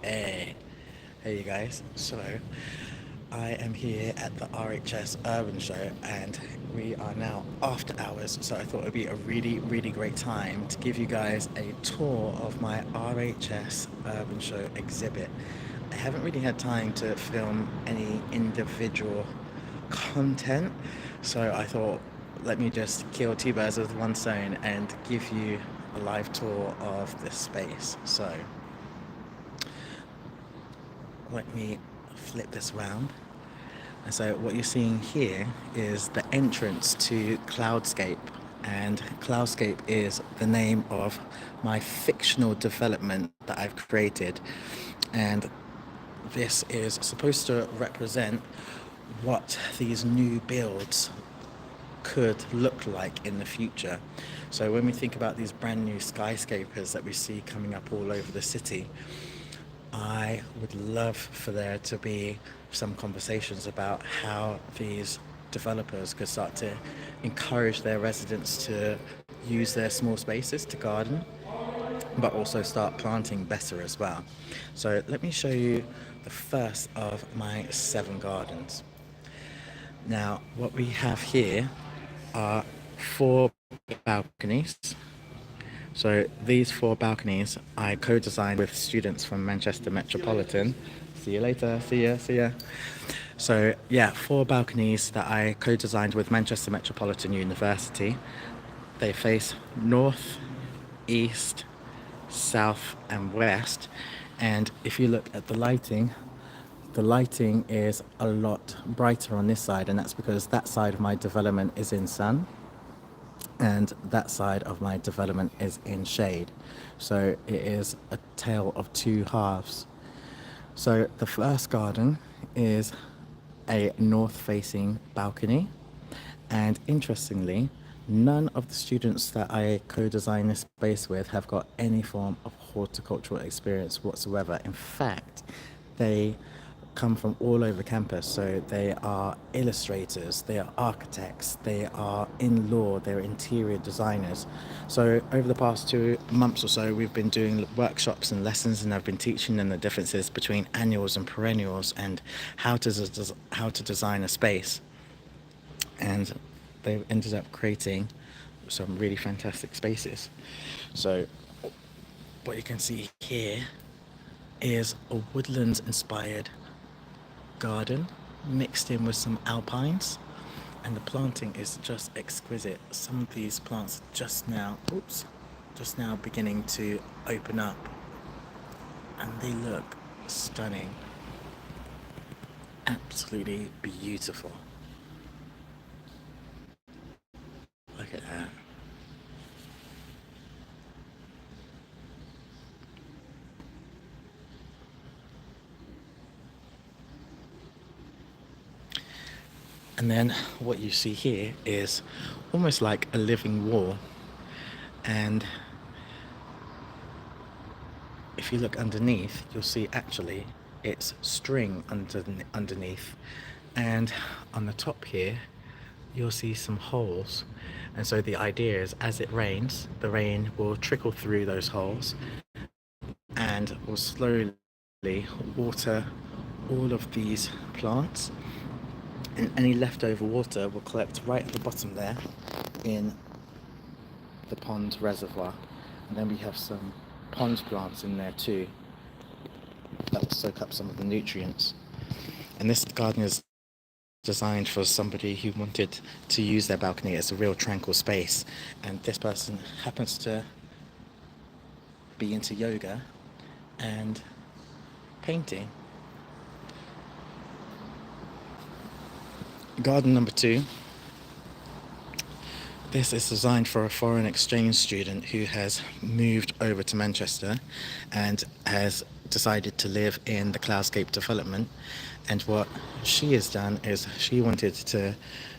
Hey, hey you guys. So, I am here at the RHS Urban Show and we are now after hours. So, I thought it would be a really great time to give you guys a tour of my RHS Urban Show exhibit. I haven't really had time to film any individual content, so I thought let me just kill two birds with one stone and give you a live tour of this space. So, let me flip this around. And so what you're seeing here is the entrance to Cloudscape. And Cloudscape is the name of my fictional development that I've created. And this is supposed to represent what these new builds could look like in the future. So when we think about these brand new skyscrapers that we see coming up all over the city, I would love for there to be some conversations about how these developers could start to encourage their residents to use their small spaces to garden, but also start planting better as well. So let me show you the first of my 7 gardens. Now, what we have here are 4 balconies. So these 4 balconies I co-designed with students from Manchester Metropolitan. See you later. See ya. So yeah, 4 balconies that I co-designed with Manchester Metropolitan University. They face north, east, south and west. And if you look at the lighting is a lot brighter on this side, and that's because that side of my development is in sun and that side of my development is in shade. So it is a tale of two halves. So the first garden is a north-facing balcony, and interestingly, none of the students that I co-designed this space with have got any form of horticultural experience whatsoever. In fact, they come from all over campus. So they are illustrators, they are architects, they are in law, they're interior designers. So over the past 2 months or so, we've been doing workshops and lessons, and I've been teaching them the differences between annuals and perennials and how to design a space. And they've ended up creating some really fantastic spaces. So what you can see here is a woodlands inspired garden mixed in with some alpines, and the planting is just exquisite. Some of these plants are just now beginning to open up, and they look stunning, absolutely beautiful. Look at that. And then what you see here is almost like a living wall. And if you look underneath, you'll see actually it's string underneath. And on the top here, you'll see some holes. And so the idea is as it rains, the rain will trickle through those holes and will slowly water all of these plants, and any leftover water will collect right at the bottom there in the pond reservoir. And then we have some pond plants in there too that will soak up some of the nutrients. And this garden is designed for somebody who wanted to use their balcony as a real tranquil space, and this person happens to be into yoga and painting. Garden number 2. This is designed for a foreign exchange student who has moved over to Manchester and has decided to live in the Cloudscape development. And what she has done is she wanted to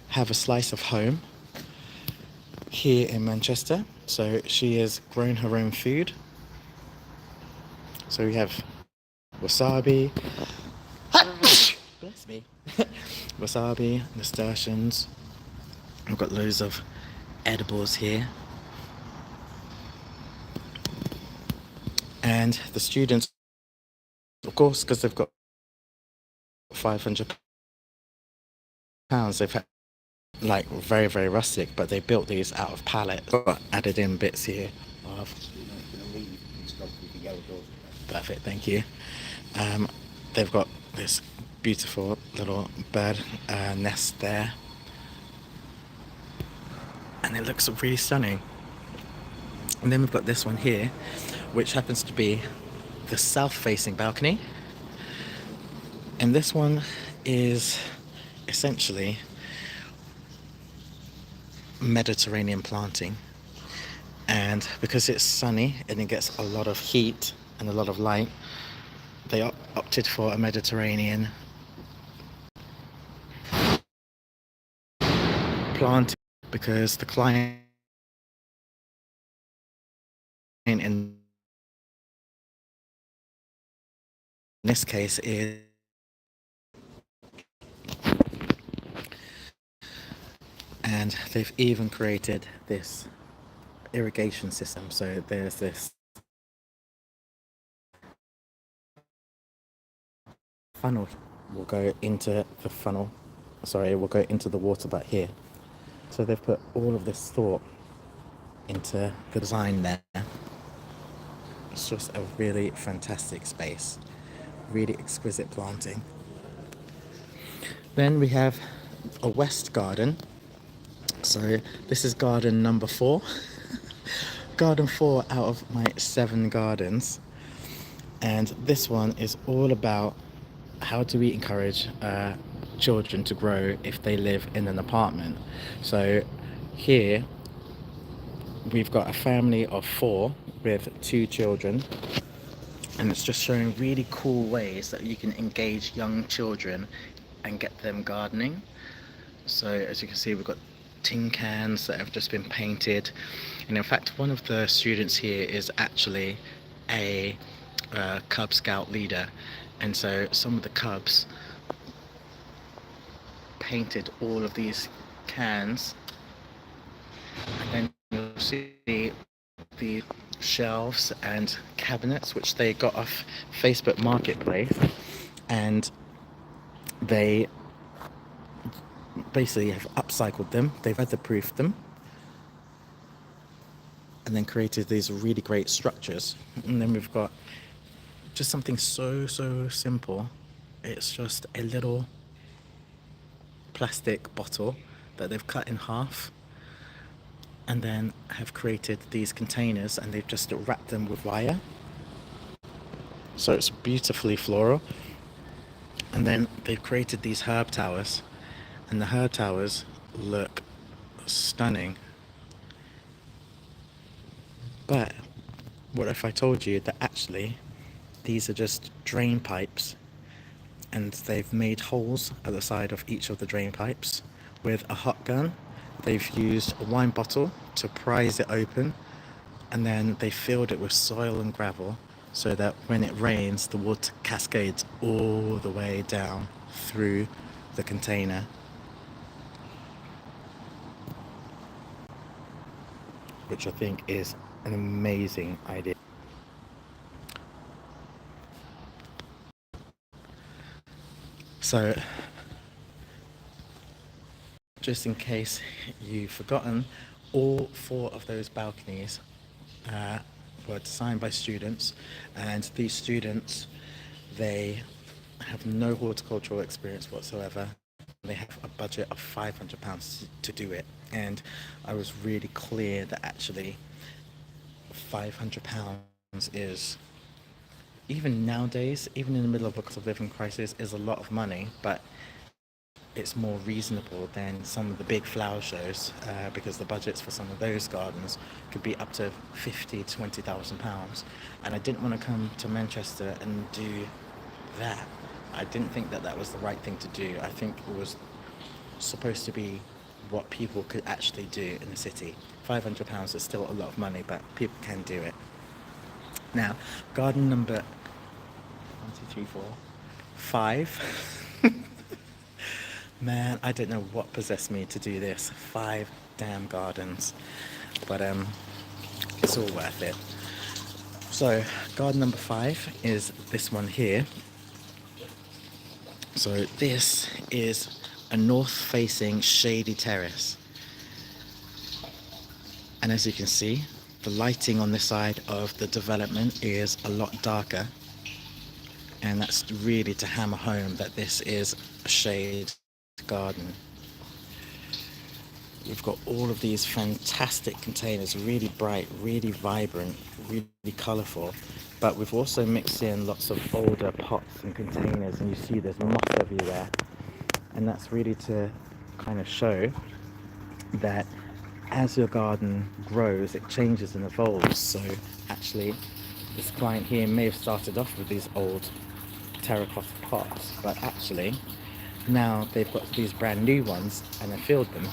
have a slice of home here in Manchester. So she has grown her own food. So we have wasabi, bless me, wasabi, nasturtiums. We've got loads of edibles here. And the students course, because they've got £500, they've had like very, very rustic, but they built these out of pallets, got added in bits here of. Perfect, thank you. They've got this beautiful little bird nest there, and it looks really stunning. And then we've got this one here, which happens to be the south-facing balcony, and this one is essentially Mediterranean planting. And because it's sunny and it gets a lot of heat and a lot of light, they opted for a Mediterranean planting because the climate in this case is, and they've even created this irrigation system. So there's this funnel will go into the funnel, sorry, it will go into the water butt here. So they've put all of this thought into the design there. It's just a really fantastic space, really exquisite planting. Then we have a west garden. So this is garden number 4. Garden 4 out of my 7 gardens. And this one is all about how do we encourage children to grow if they live in an apartment. So here we've got a family of 4 with 2 children, and it's just showing really cool ways that you can engage young children and get them gardening. So as you can see, we've got tin cans that have just been painted, and in fact one of the students here is actually a Cub Scout leader, and so some of the Cubs painted all of these cans, and then you'll see the shelves and cabinets which they got off Facebook Marketplace, and they basically have upcycled them, they've weatherproofed them, and then created these really great structures. And then we've got just something so simple. It's just a little plastic bottle that they've cut in half, and then have created these containers, and they've just wrapped them with wire, so it's beautifully floral. And then they've created these herb towers, and the herb towers look stunning. But what if I told you that actually these are just drain pipes, and they've made holes at the side of each of the drain pipes with a hot gun. They've used a wine bottle to prise it open, and then they filled it with soil and gravel so that when it rains, the water cascades all the way down through the container. Which I think is an amazing idea. So, just in case you've forgotten, all 4 of those balconies were designed by students, and these students, they have no horticultural experience whatsoever. They have a budget of £500 to do it, and I was really clear that actually £500 is, even nowadays, even in the middle of a cost of living crisis, is a lot of money, but it's more reasonable than some of the big flower shows, because the budgets for some of those gardens could be up to £50,000-£20,000, and I didn't want to come to Manchester and do that. I didn't think that that was the right thing to do. I think it was supposed to be what people could actually do in the city. £500 is still a lot of money, but people can do it. Now, garden number 5. Man, I don't know what possessed me to do this. 5 damn gardens, but it's all worth it. So, garden number 5 is this one here, So this is a north-facing shady terrace. And as you can see, the lighting on this side of the development is a lot darker. And that's really to hammer home that this is a shade garden. We've got all of these fantastic containers, really bright, really vibrant, really colourful. But we've also mixed in lots of older pots and containers, and you see there's moss everywhere. And that's really to kind of show that as your garden grows, it changes and evolves. So actually, this client here may have started off with these old terracotta pots, but actually now they've got these brand new ones and have filled them.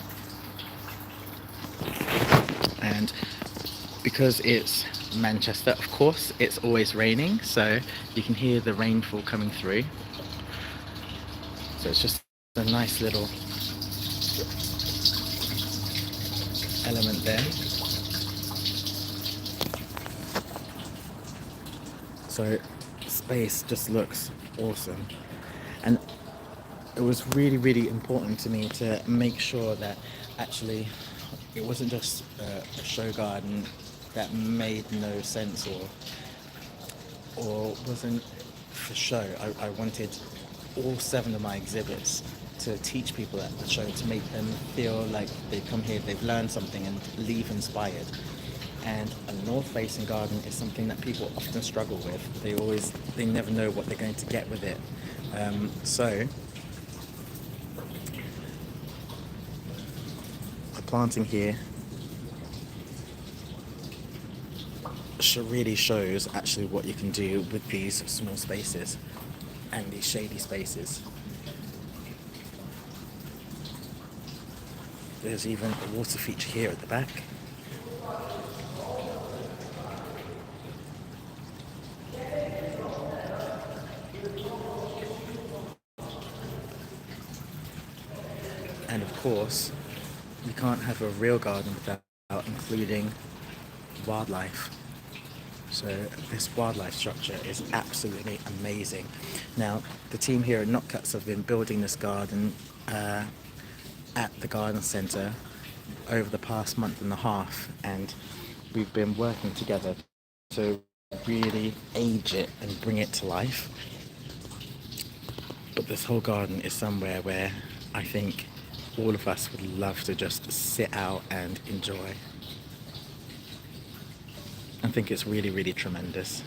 And because it's Manchester, of course, it's always raining, so you can hear the rainfall coming through. So it's just a nice little element there. So space just looks awesome. And it was really, really important to me to make sure that actually it wasn't just a show garden that made no sense or wasn't for show. I wanted all 7 of my exhibits to teach people at the show, to make them feel like they come here, they've learned something and leave inspired. And a north-facing garden is something that people often struggle with. They never know what they're going to get with it. So the planting here really shows actually what you can do with these small spaces and these shady spaces. There's even a water feature here at the back. And of course, you can't have a real garden without including wildlife. So this wildlife structure is absolutely amazing. Now, the team here at Knockcuts have been building this garden at the garden centre over the past month and a half, and we've been working together to really age it and bring it to life. But this whole garden is somewhere where I think all of us would love to just sit out and enjoy. I think it's really, really tremendous.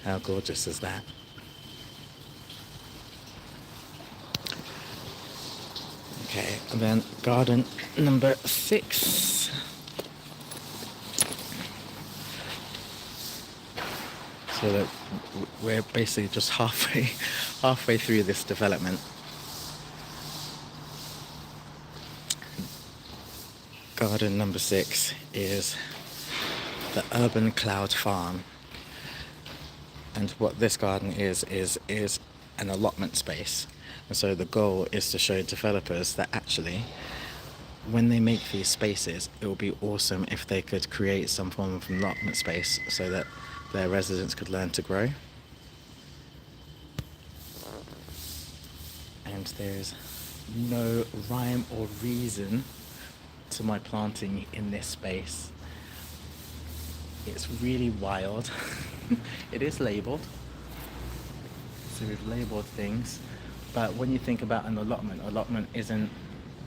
How gorgeous is that? Okay, and then garden number 6. So that we're basically just halfway through this development. Garden number 6 is the Urban Cloud Farm. And what this garden is an allotment space. And so the goal is to show developers that actually, when they make these spaces, it would be awesome if they could create some form of allotment space so that their residents could learn to grow. And there's no rhyme or reason to my planting in this space. It's really wild. It is labelled. So we've labelled things. But when you think about an allotment isn't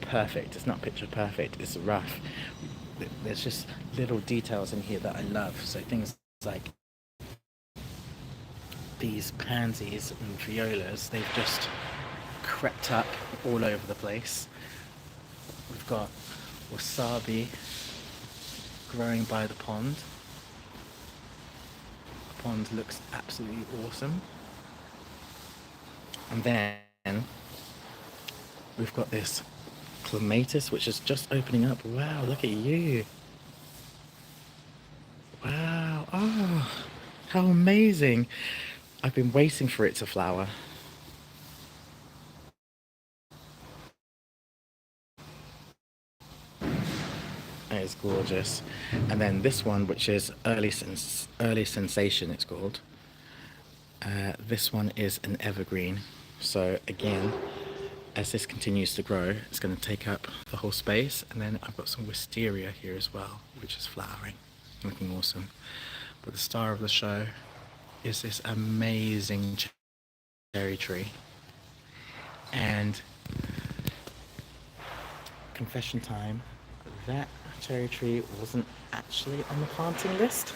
perfect. It's not picture perfect. It's rough. There's just little details in here that I love. So things like these pansies and violas, they've just crept up all over the place. We've got wasabi growing by the pond. The pond looks absolutely awesome. And then we've got this clematis, which is just opening up. Wow, look at you. Wow, oh, how amazing. I've been waiting for it to flower. and it's gorgeous. And then this one, which is early sensation, it's called. This one is an evergreen. So again, as this continues to grow, it's going to take up the whole space. And then I've got some wisteria here as well, which is flowering, looking awesome. But the star of the show is this amazing cherry tree. And confession time, that cherry tree wasn't actually on the planting list.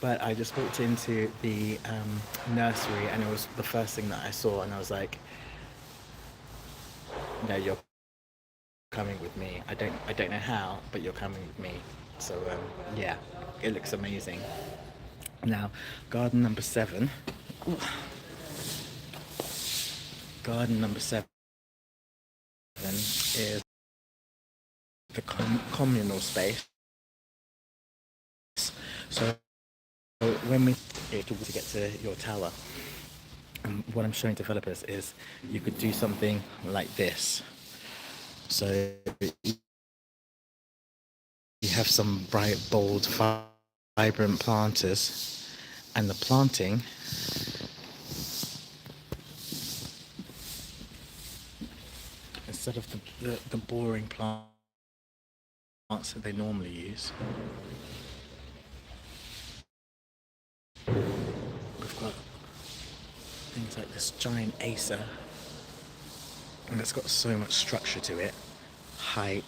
But I just walked into the nursery and it was the first thing that I saw, and I was like, no, you're coming with me. I don't know how, but you're coming with me. So yeah, it looks amazing. Now, garden number 7. Ooh. Garden number 7 is the communal space. So when we to get to your tower, what I'm showing developers is you could do something like this. So you have some bright, bold, vibrant planters, and the planting instead of the boring plants that they normally use, we've got things like this giant acer, and it's got so much structure to it, height.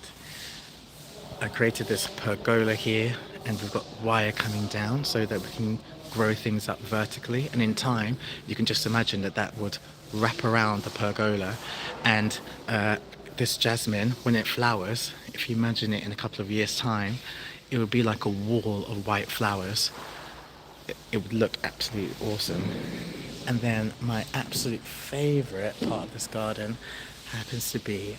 I created this pergola here, and we've got wire coming down so that we can grow things up vertically, and in time you can just imagine that would wrap around the pergola. And this jasmine, when it flowers, if you imagine it in a couple of years' time, it would be like a wall of white flowers. It would look absolutely awesome. And then my absolute favorite part of this garden happens to be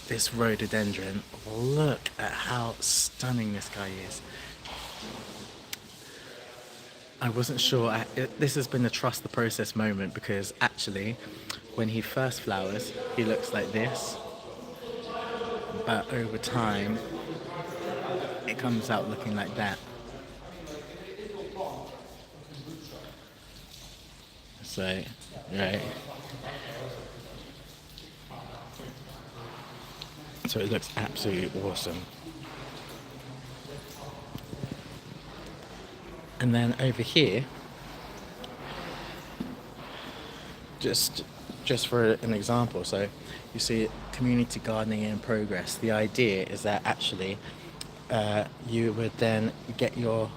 this rhododendron. Look at how stunning this guy is. I wasn't sure, this has been a trust the process moment, because actually when he first flowers he looks like this, but over time it comes out looking like that. So, right. So it looks absolutely awesome. And then over here, just for an example, so you see community gardening in progress. The idea is that actually you would then get your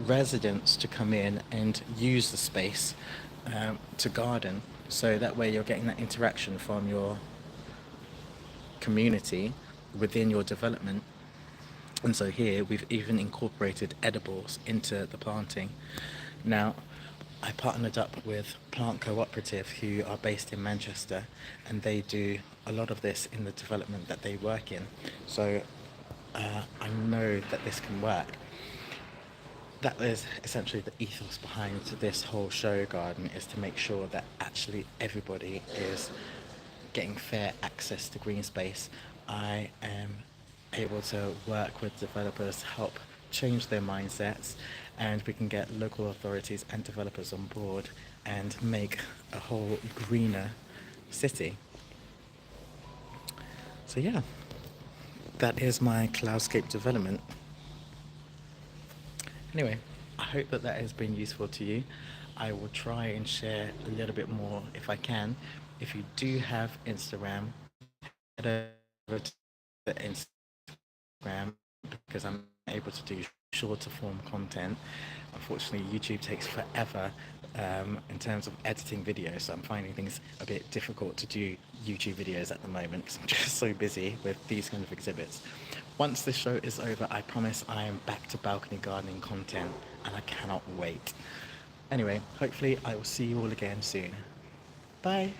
residents to come in and use the space to garden, so that way you're getting that interaction from your community within your development. And so here we've even incorporated edibles into the planting. Now, I partnered up with Plant Cooperative, who are based in Manchester, and they do a lot of this in the development that they work in. So I know that this can work. That is essentially the ethos behind this whole show garden, is to make sure that actually everybody is getting fair access to green space. I am able to work with developers, help change their mindsets, and we can get local authorities and developers on board and make a whole greener city. So yeah, that is my Cloudscape development. Anyway, I hope that has been useful to you. I will try and share a little bit more if I can. If you do have Instagram, head over to the Instagram, because I'm able to do shorter form content. Unfortunately, YouTube takes forever in terms of editing videos, so I'm finding things a bit difficult to do YouTube videos at the moment because I'm just so busy with these kind of exhibits. Once this show is over, I promise I am back to balcony gardening content, and I cannot wait. Anyway, hopefully I will see you all again soon. Bye.